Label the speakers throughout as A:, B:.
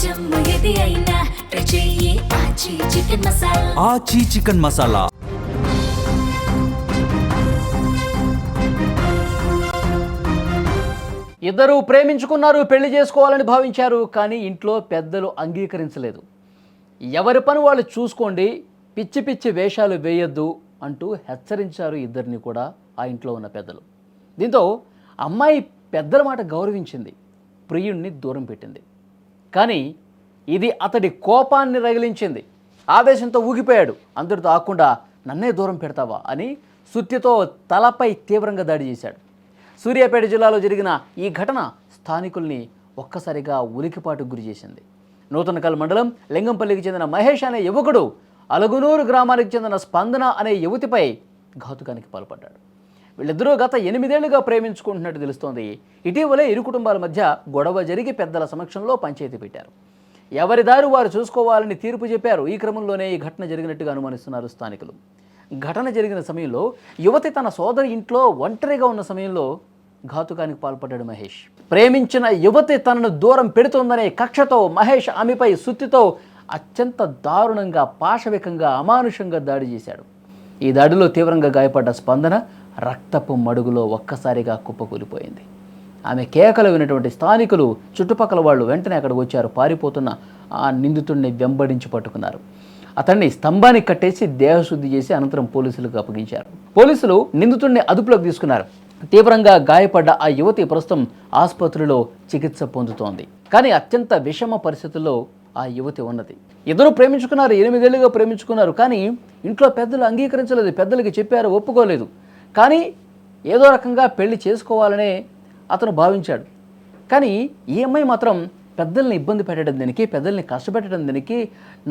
A: జమ్ము ఏది అయినా ట్రై చెయ్యి ఆచి చికెన్ మసాలా.
B: ఆచి చికెన్ మసాలా.
C: ఇద్దరు ప్రేమించుకున్నారు, పెళ్లి చేసుకోవాలని భావించారు. కానీ ఇంట్లో పెద్దలు అంగీకరించలేదు. ఎవరి పని వాళ్ళు చూసుకోండి, పిచ్చి పిచ్చి వేషాలు వేయొద్దు అంటూ హెచ్చరించారు ఇద్దరిని కూడా ఆ ఇంట్లో ఉన్న పెద్దలు. దీంతో అమ్మాయి పెద్దల మాట గౌరవించింది, ప్రియుణ్ణి దూరం పెట్టింది. కానీ ఇది అతడి కోపాన్ని రగిలించింది. ఆవేశంతో ఊగిపోయాడు. అందరితో ఆకుండా నన్నే దూరం పెడతావా అని సుత్తితో తలపై తీవ్రంగా దాడి చేశాడు. సూర్యాపేట జిల్లాలో జరిగిన ఈ ఘటన స్థానికుల్ని ఒక్కసారిగా ఉలికిపాటుకు గురి చేసింది. నూతనకల్ మండలం లింగంపల్లికి చెందిన మహేష్ అనే యువకుడు అలగునూరు గ్రామానికి చెందిన స్పందన అనే యువతిపై ఘాతుకానికి పాల్పడ్డాడు. వీళ్ళిద్దరూ గత 8 ఏళ్లుగా ప్రేమించుకుంటున్నట్టు తెలుస్తోంది. ఇటీవలే ఇరు కుటుంబాల మధ్య గొడవ జరిగి పెద్దల సమక్షంలో పంచాయతీ పెట్టారు. ఎవరి దారి వారు చూసుకోవాలని తీర్పు చెప్పారు. ఈ క్రమంలోనే ఈ ఘటన జరిగినట్టుగా అనుమానిస్తున్నారు స్థానికులు. ఘటన జరిగిన సమయంలో యువతి తన సోదరి ఇంట్లో ఒంటరిగా ఉన్న సమయంలో ఘాతుకానికి పాల్పడ్డాడు మహేష్. ప్రేమించిన యువతి తనను దూరం పెడుతోందనే కక్షతో మహేష్ ఆమెపై సుత్తితో అత్యంత దారుణంగా, పాశవికంగా, అమానుషంగా దాడి చేశాడు. ఈ దాడిలో తీవ్రంగా గాయపడ్డ స్పందన రక్తపు మడుగులో ఒక్కసారిగా కుప్పకూలిపోయింది. ఆమె కేకలు విన్నటువంటి స్థానికులు, చుట్టుపక్కల వాళ్ళు వెంటనే అక్కడికి వచ్చారు. పారిపోతున్న ఆ నిందితుడిని వెంబడించి పట్టుకున్నారు. అతన్ని స్తంభానికి కట్టేసి దేహశుద్ధి చేసి అనంతరం పోలీసులకు అప్పగించారు. పోలీసులు నిందితుడిని అదుపులోకి తీసుకున్నారు. తీవ్రంగా గాయపడ్డ ఆ యువతి ప్రస్తుతం ఆసుపత్రిలో చికిత్స పొందుతోంది. కానీ అత్యంత విషమ పరిస్థితుల్లో ఆ యువతి ఉన్నది. ఇద్దరు ప్రేమించుకున్నారు, 8 ఏళ్లుగా ప్రేమించుకున్నారు. కానీ ఇంట్లో పెద్దలు అంగీకరించలేదు. పెద్దలకి చెప్పారు, ఒప్పుకోలేదు. కానీ ఏదో రకంగా పెళ్లి చేసుకోవాలనే అతను భావించాడు. కానీ ఈ అమ్మాయి మాత్రం పెద్దల్ని ఇబ్బంది పెట్టడం దీనికి, పెద్దల్ని కష్టపెట్టడం దీనికి,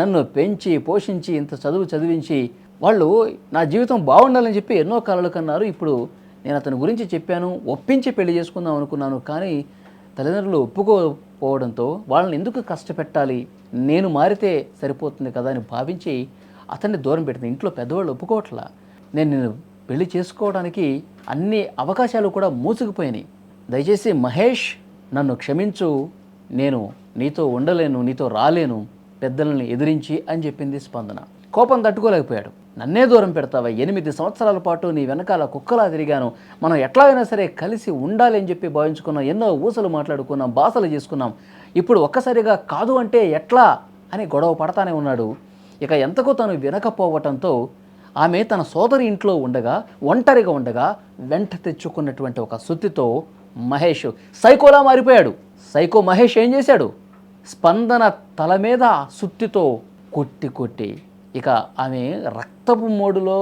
C: నన్ను పెంచి పోషించి ఇంత చదువు చదివించి వాళ్ళు నా జీవితం బాగుండాలని చెప్పి ఎన్నో కలలు కన్నారు. ఇప్పుడు నేను అతని గురించి చెప్పాను, ఒప్పించి పెళ్లి చేసుకుందాం అనుకున్నాను. కానీ తల్లిదండ్రులు ఒప్పుకోకపోవడంతో వాళ్ళని ఎందుకు కష్టపెట్టాలి, నేను మారితే సరిపోతుంది కదా అని భావించి అతన్ని దూరం పెట్టింది. ఇంట్లో పెద్దవాళ్ళు ఒప్పుకోవట్లా. నేను పెళ్లి చేసుకోవడానికి అన్ని అవకాశాలు కూడా మూసుకుపోయినాయి. దయచేసి మహేష్ నన్ను క్షమించు, నేను నీతో ఉండలేను, నీతో రాలేను పెద్దలని ఎదిరించి అని చెప్పింది స్పందన. కోపం తట్టుకోలేకపోయాడు. నన్నే దూరం పెడతావా, 8 సంవత్సరాల పాటు నీ వెనకాల కుక్కలా తిరిగాను, మనం ఎట్లాగైనా సరే కలిసి ఉండాలి అని చెప్పి భావించుకున్నాం, ఎన్నో ఊసలు మాట్లాడుకున్నాం, బాసలు చేసుకున్నాం, ఇప్పుడు ఒక్కసారిగా కాదు అంటే ఎట్లా అని గొడవ పడతానే ఉన్నాడు. ఇక ఎంతకు తను వినకపోవటంతో ఆమె తన సోదరి ఇంట్లో ఉండగా, ఒంటరిగా ఉండగా వెంట తెచ్చుకున్నటువంటి ఒక సుత్తితో మహేష్ సైకోలా మారిపోయాడు. సైకో మహేష్ ఏం చేశాడు, స్పందన తల మీద సుత్తితో కొట్టి ఇక ఆమె రక్తపు మోడులో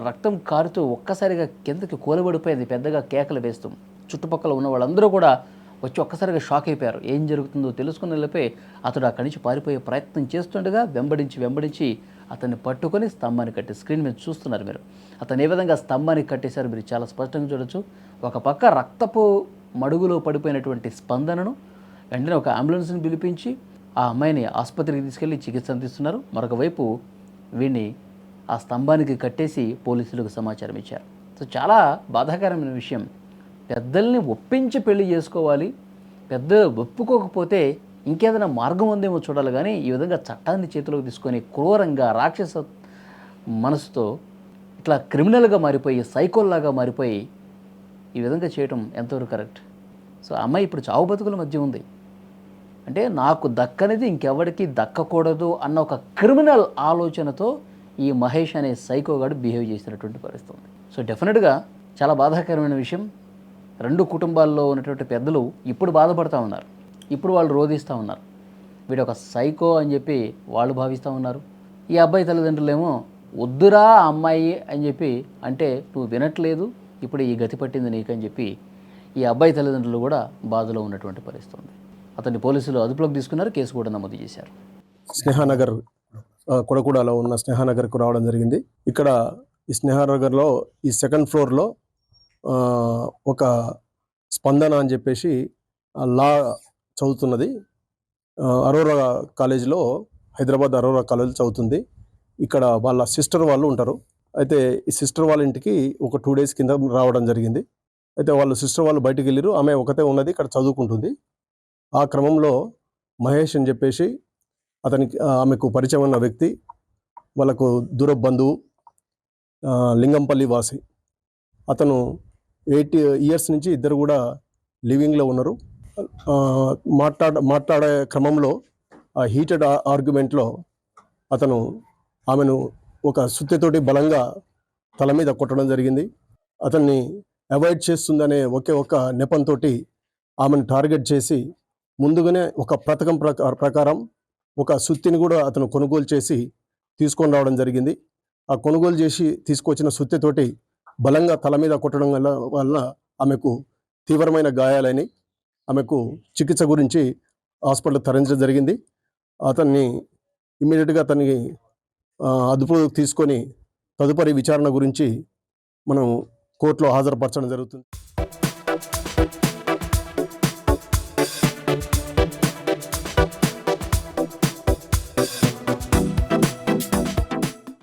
C: రక్తం కారుతూ ఒక్కసారిగా కిందకి కూలబడిపోయింది, పెద్దగా కేకలు వేస్తూ. చుట్టుపక్కల ఉన్న వాళ్ళందరూ కూడా వచ్చి ఒక్కసారిగా షాక్ అయిపోయారు. ఏం జరుగుతుందో తెలుసుకుని వెళ్ళిపోయి అతడు అక్కడి నుంచి పారిపోయే ప్రయత్నం చేస్తుండగా వెంబడించి అతన్ని పట్టుకొని స్తంభాన్ని కట్టి, స్క్రీన్ మీద చూస్తున్నారు మీరు, అతను ఏ విధంగా స్తంభానికి కట్టేశారు మీరు చాలా స్పష్టంగా చూడొచ్చు. ఒక పక్క రక్తపు మడుగులో పడిపోయినటువంటి స్పందనను వెంటనే ఒక అంబులెన్స్ని పిలిపించి ఆ అమ్మాయిని ఆసుపత్రికి తీసుకెళ్లి చికిత్స అందిస్తున్నారు. మరొక వైపు వీడిని ఆ స్తంభానికి కట్టేసి పోలీసులకు సమాచారం ఇచ్చారు. సో చాలా బాధాకరమైన విషయం. పెద్దల్ని ఒప్పించి పెళ్లి చేసుకోవాలి, పెద్దలు ఒప్పుకోకపోతే ఇంకేదైనా మార్గం ఉందేమో చూడాలి. కానీ ఈ విధంగా చట్టాన్ని చేతిలోకి తీసుకొని క్రూరంగా రాక్షస మనసుతో ఇట్లా క్రిమినల్గా మారిపోయి, సైకోల్లాగా మారిపోయి ఈ విధంగా చేయటం ఎంతవరకు కరెక్ట్? సో అమ్మాయి ఇప్పుడు చావు బతుకుల మధ్య ఉంది. అంటే నాకు దక్కనిది ఇంకెవరికి దక్కకూడదు అన్న ఒక క్రిమినల్ ఆలోచనతో ఈ మహేష్ అనే సైకోగాడు బిహేవ్ చేసినటువంటి పరిస్థితి ఉంది. సో డెఫినెట్గా చాలా బాధాకరమైన విషయం. 2 కుటుంబాల్లో ఉన్నటువంటి పెద్దలు ఇప్పుడు బాధపడుతూ ఉన్నారు, ఇప్పుడు వాళ్ళు రోధిస్తూ ఉన్నారు. వీడు ఒక సైకో అని చెప్పి వాళ్ళు భావిస్తూ ఉన్నారు. ఈ అబ్బాయి తల్లిదండ్రులేమో వద్దురా అమ్మాయి అని చెప్పి అంటే నువ్వు వినట్లేదు, ఇప్పుడు ఈ గతి పట్టింది నీకని చెప్పి ఈ అబ్బాయి తల్లిదండ్రులు కూడా బాధలో ఉన్నటువంటి పరిస్థితి ఉంది. అతన్ని పోలీసులు అదుపులోకి తీసుకున్నారు, కేసు కూడా నమోదు చేశారు.
D: స్నేహానగర్ కొడకూడలో ఉన్న స్నేహానగర్కు రావడం జరిగింది. ఇక్కడ ఈ స్నేహానగర్లో ఈ 2nd ఫ్లోర్లో ఒక స్పందన అని చెప్పేసి లా చదువుతున్నది. అరోరా కాలేజీలో, హైదరాబాద్ అరోరా కాలేజీలో చదువుతుంది. ఇక్కడ వాళ్ళ సిస్టర్ వాళ్ళు ఉంటారు. అయితే ఈ సిస్టర్ వాళ్ళ ఇంటికి ఒక 2 డేస్ కింద రావడం జరిగింది. అయితే వాళ్ళు సిస్టర్ వాళ్ళు బయటికి వెళ్ళారు, ఆమె ఒకతే ఉన్నది, ఇక్కడ చదువుకుంటుంది. ఆ క్రమంలో మహేష్ అని చెప్పేసి అతనికి ఆమెకు పరిచయం ఉన్న వ్యక్తి, వాళ్ళకు దూర బంధువు, లింగంపల్లి వాసి. అతను 8 ఇయర్స్ నుంచి ఇద్దరు కూడా లివింగ్లో ఉన్నారు. మాట్లాడే క్రమంలో ఆ హీటెడ్ ఆర్గ్యుమెంట్లో అతను ఆమెను ఒక సుత్తెతోటి బలంగా తల మీద కొట్టడం జరిగింది. అతన్ని అవాయిడ్ చేస్తుందనే ఒక నెపంతో ఆమెను టార్గెట్ చేసి ముందుగానే ఒక పథకం ప్రకారం ఒక సుత్తిని కూడా అతను కొనుగోలు చేసి తీసుకొని రావడం జరిగింది. ఆ కొనుగోలు చేసి తీసుకొచ్చిన సుత్తెతోటి బలంగా తల మీద కొట్టడం వల్ల ఆమెకు తీవ్రమైన గాయాలని ఆమెకు చికిత్స గురించి హాస్పిటల్ తరలించడం జరిగింది. అతన్ని ఇమ్మీడియట్గా అతన్ని అదుపులోకి తీసుకొని తదుపరి విచారణ గురించి మనం కోర్టులో హాజరుపరచడం జరుగుతుంది.